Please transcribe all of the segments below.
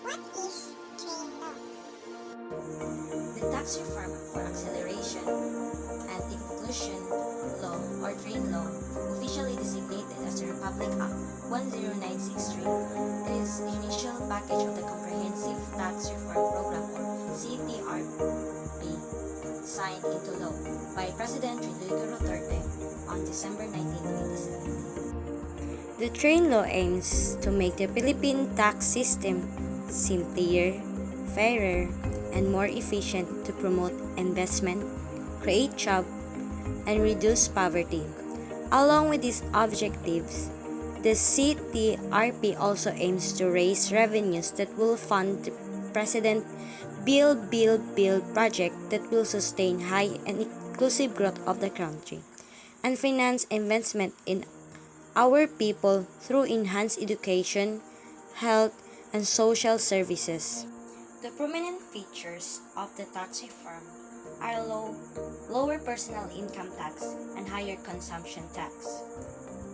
What is train law? The Tax Reform for Acceleration and Inclusion Law or TRAIN Law, officially designated as the Republic Act 10963, is the initial package of the Comprehensive Tax Reform Program or CTRP, signed into law by President Rodrigo Duterte on December 19, 2017. The TRAIN Law aims to make the Philippine tax system simpler, fairer, and more efficient to promote investment, create jobs, and reduce poverty. Along with these objectives, the CTRP also aims to raise revenues that will fund the President Build project that will sustain high and inclusive growth of the country and finance investment in our people through enhanced education, health, and social services. The prominent features of the tax reform are lower personal income tax and higher consumption tax.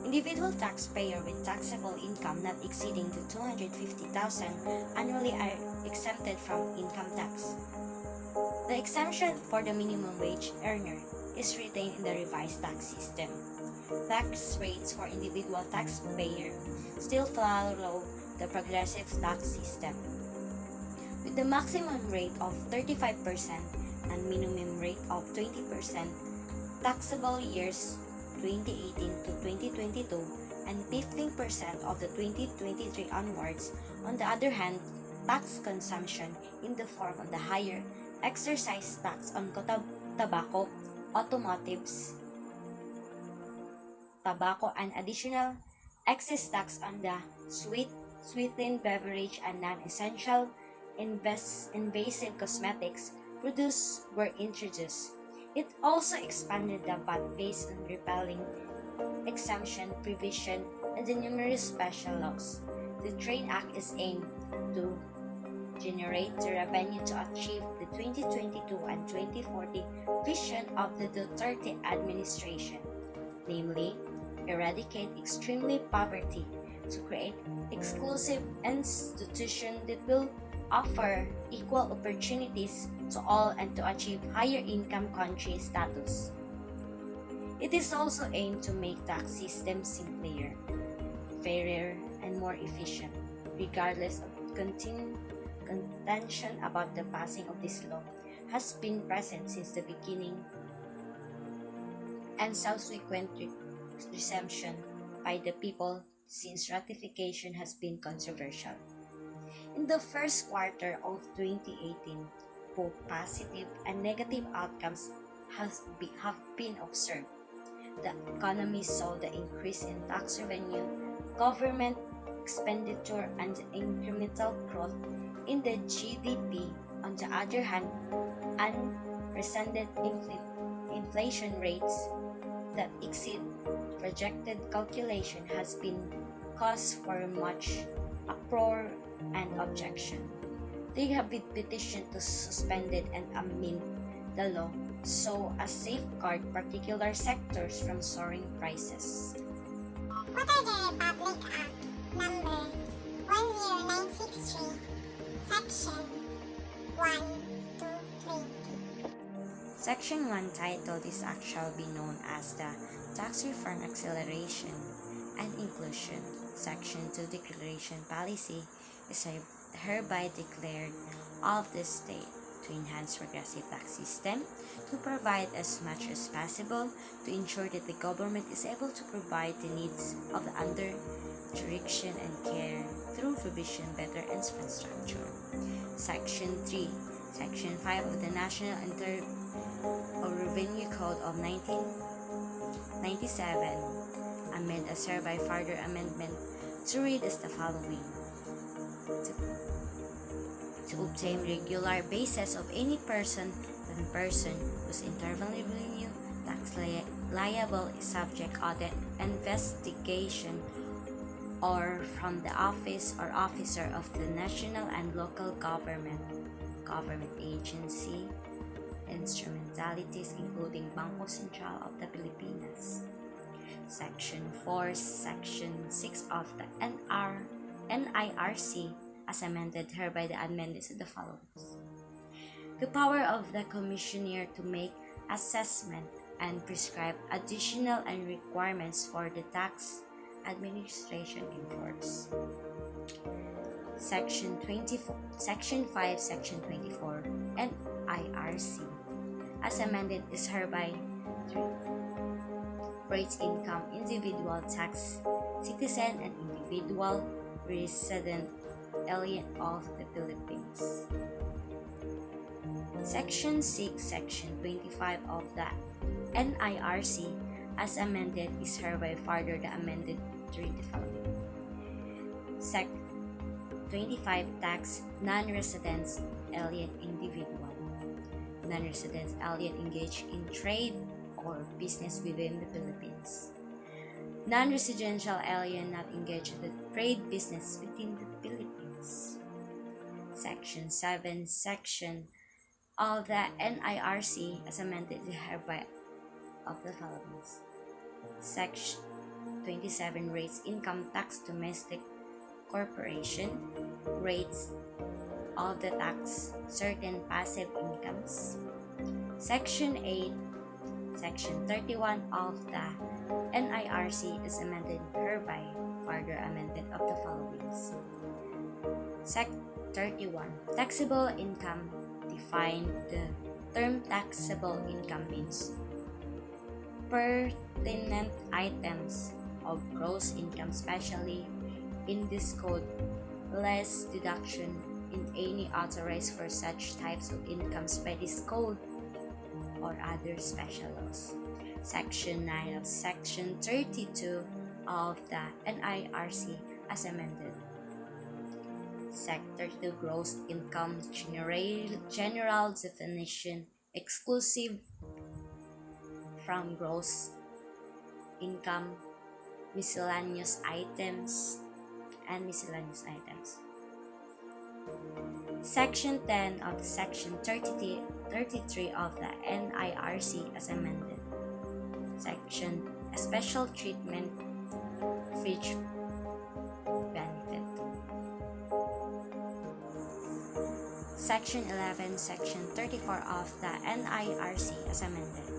Individual taxpayer with taxable income not exceeding to 250,000 annually are exempted from income tax. The exemption for the minimum wage earner is retained in the revised tax system. Tax rates for individual taxpayer still follow the progressive tax system, with the maximum rate of 35% and minimum rate of 20% taxable years 2018 to 2022 and 15% of the 2023 onwards. On the other hand, tax consumption in the form of the higher excise tax on tobacco, automotives, tobacco, and additional excess tax on the sweetened beverage and non-essential invasive cosmetics produced were introduced. It also expanded the VAT based on repealing exemption provision and the numerous special laws. The TRAIN Act is aimed to generate the revenue to achieve the 2022 and 2040 vision of the Duterte administration, namely, eradicate extremely poverty to create exclusive institutions that will offer equal opportunities to all and to achieve higher income country status. It is also aimed to make tax systems simpler, fairer, and more efficient, regardless of contention about the passing of this law has been present since the beginning and subsequent reception by the people since ratification has been controversial. In the first quarter of 2018, both positive and negative outcomes have been observed. The economy saw the increase in tax revenue, government expenditure, and incremental growth in the GDP. On the other hand, unprecedented inflation rates that exceed projected calculation has been cause for much uproar and objection. They have been petitioned to suspend it and amend the law so as safeguard particular sectors from soaring prices. What are the Republic Act number 10963, section 1 to 20? Section 1 titled This Act shall be known as the Tax Reform Acceleration and Inclusion. Section 2 Declaration Policy is hereby declared of the state to enhance progressive tax system, to provide as much as possible to ensure that the government is able to provide the needs of the under jurisdiction and care through provision better infrastructure. Section 3 Section 5 of the National Internal Revenue Code of 1997 amend as hereby further amendment to read as the following. To obtain regular basis of any person whose internal revenue tax liable is subject audit investigation or from the office or officer of the national and local government agency, instrumentalities including Bangko Sentral of the Pilipinas. Section 4, Section 6 of the NIRC as amended, hereby the amendment is the following. The power of the Commissioner to make assessment and prescribe additional and requirements for the tax administration in force. Section 24, Section 5, Section 24, and IRC as amended is hereby 3. Rates income, individual tax, citizen and individual resident alien of the Philippines. Section 6, Section 25 of the NIRC as amended is hereby further the amended to read the following. Sec 25 tax non-residents alien individual. Non-residents alien engaged in trade or business within the Philippines. Non-residential alien not engaged in the trade business within the Philippines. Section 7, Section of the NIRC as amended is hereby of the following. Section 27 rates income tax domestic corporation, rates of the tax certain passive incomes. Section 8, Section 31 of the NIRC is amended hereby further amendment of the following. Sec 31 taxable income defined. The term taxable income means pertinent items of gross income, especially in this code, less deduction in any authorized for such types of incomes by this code or other special laws. Section 9 of Section 32 of the NIRC as amended. Sec 32 gross income general definition exclusive from gross income, miscellaneous items, and miscellaneous items. Section 10 of Section 33 of the NIRC as amended. Section a special treatment fringe benefit. Section 11, Section 34 of the NIRC as amended.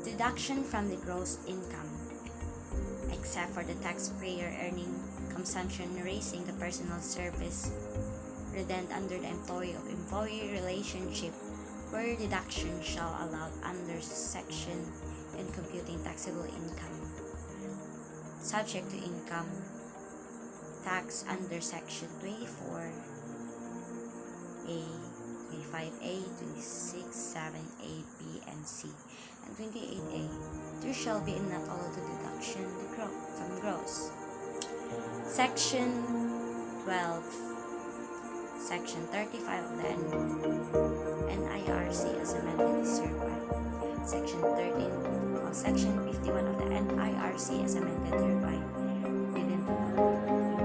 Deduction from the gross income, except for the taxpayer earning consumption raising the personal service resident under the employee relationship, where deduction shall allowed under section in computing taxable income, subject to income tax under section 24A, 25A, 26, 7A, B, and C, and 28A. There shall be not allowed to deduction from gross. Section 12, Section 35 of the NIRC as amended is hereby. Section 13 of Section 51 of the NIRC as amended hereby. Within the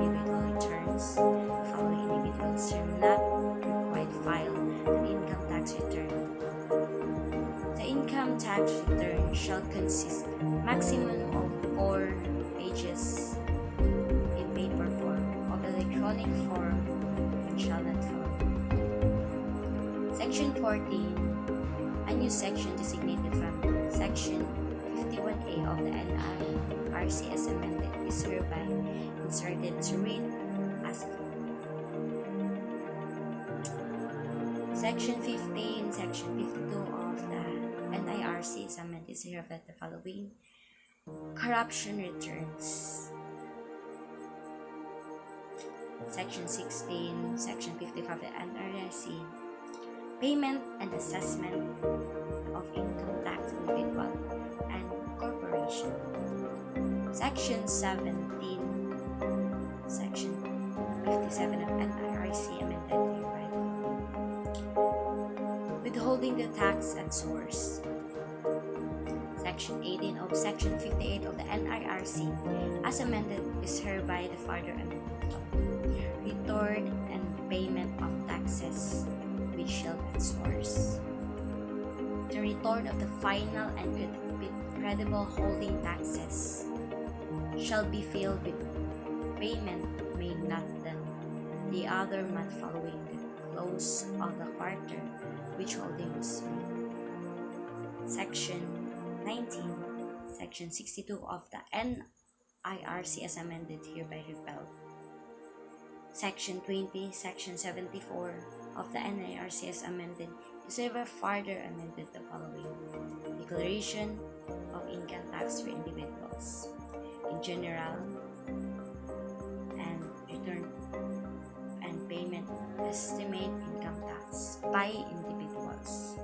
individual returns, the following individuals shall not required file an income tax return. The income tax return shall consist maximum of 4 pages in paper form of electronic form and shall not form. Section 14, a new section designated from Section 51A of the NIRC as amended is hereby inserted to read as follows. Section 15, Section 52 of the NIRC is amended is hereby the following. Corruption returns. Section 16, Section 55 of the NIRC. Payment and assessment of income tax individual and corporation. Section 17, Section 57 of NIRC amended hereby. Withholding the tax at source. Section 18 of Section 58 of the NIRC as amended is hereby the further amendment. Return and payment of taxes which shall at source. The return of the final and credible holding taxes shall be filled with payment made not done the other month following the close of the quarter which holdings meet. Section 19, Section 62 of the NIRC as amended hereby repealed. Section 20, Section 74 of the NIRC as amended is ever further amended the following: Declaration of income tax for individuals in general and return and payment estimate income tax by individuals.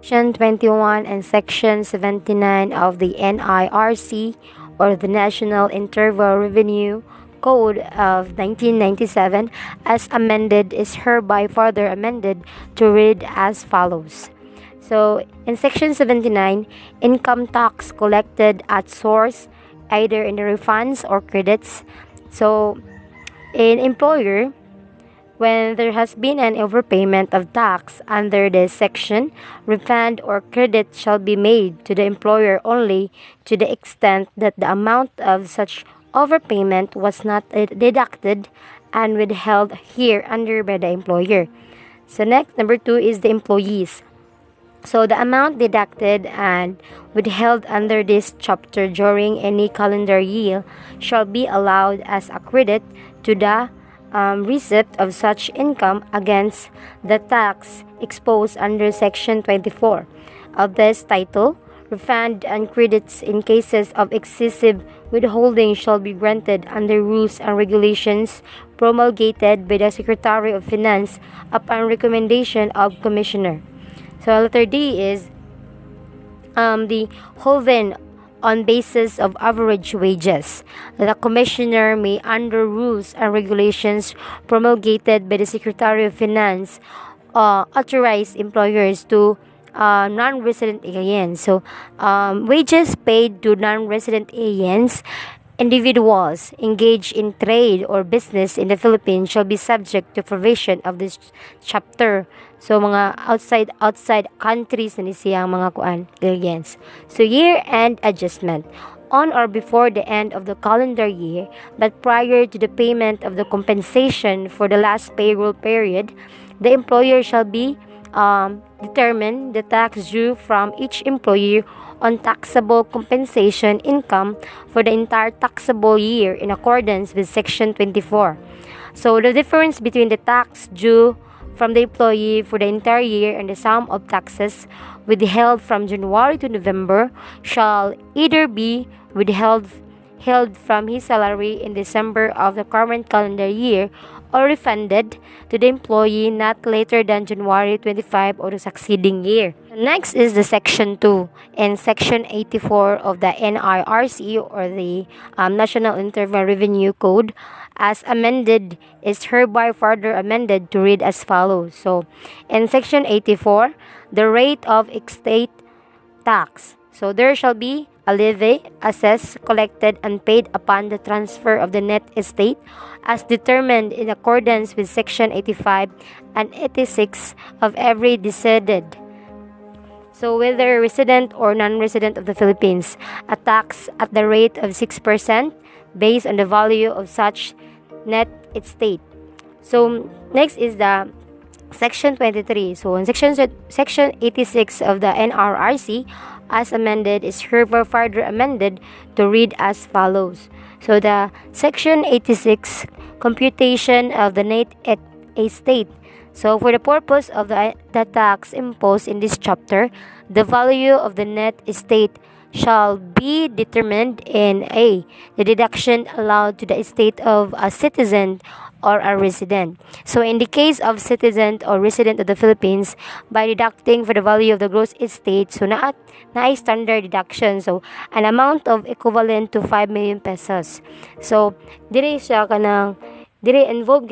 Section 21 and Section 79 of the NIRC, or the National Internal Revenue Code of 1997 as amended is hereby further amended to read as follows. So, in Section 79, income tax collected at source, either in the refunds or credits. So, in employer, when there has been an overpayment of tax under this section, refund or credit shall be made to the employer only to the extent that the amount of such overpayment was not deducted and withheld hereunder by the employer. So next, number 2 is the employees. So the amount deducted and withheld under this chapter during any calendar year shall be allowed as a credit to the receipt of such income against the tax exposed under Section 24 of this title. Refund and credits in cases of excessive withholding shall be granted under rules and regulations promulgated by the Secretary of Finance upon recommendation of Commissioner. So letter D is the holding on basis of average wages. The Commissioner may, under rules and regulations promulgated by the Secretary of Finance, authorize employers to non-resident aliens. So, wages paid to non-resident aliens, individuals engaged in trade or business in the Philippines shall be subject to provision of this chapter. So, mga outside countries na siyang mga aliens. So, year-end adjustment. On or before the end of the calendar year, but prior to the payment of the compensation for the last payroll period, the employer shall be determine the tax due from each employee on taxable compensation income for the entire taxable year in accordance with Section 24. So the difference between the tax due from the employee for the entire year and the sum of taxes withheld from January to November shall either be withheld from his salary in December of the current calendar year or refunded to the employee not later than January 25 of the succeeding year. Next is the Section 2 and Section 84 of the NIRC, or the National Internal Revenue Code as amended is hereby further amended to read as follows. So, in Section 84, the rate of estate tax. So, there shall be a levy assessed, collected, and paid upon the transfer of the net estate as determined in accordance with Section 85 and 86 of every decided. So whether resident or non-resident of the Philippines, a tax at the rate of 6% based on the value of such net estate. So next is the Section 23. So in Section 86 of the NRRC as amended is hereby further amended to read as follows. So the Section 86 computation of the net estate. So for the purpose of the tax imposed in this chapter, the value of the net estate shall be determined in A, the deduction allowed to the estate of a citizen or a resident. So in the case of citizen or resident of the Philippines, by deducting for the value of the gross estate, so na standard deduction, so an amount of equivalent to 5 million pesos. So dire involved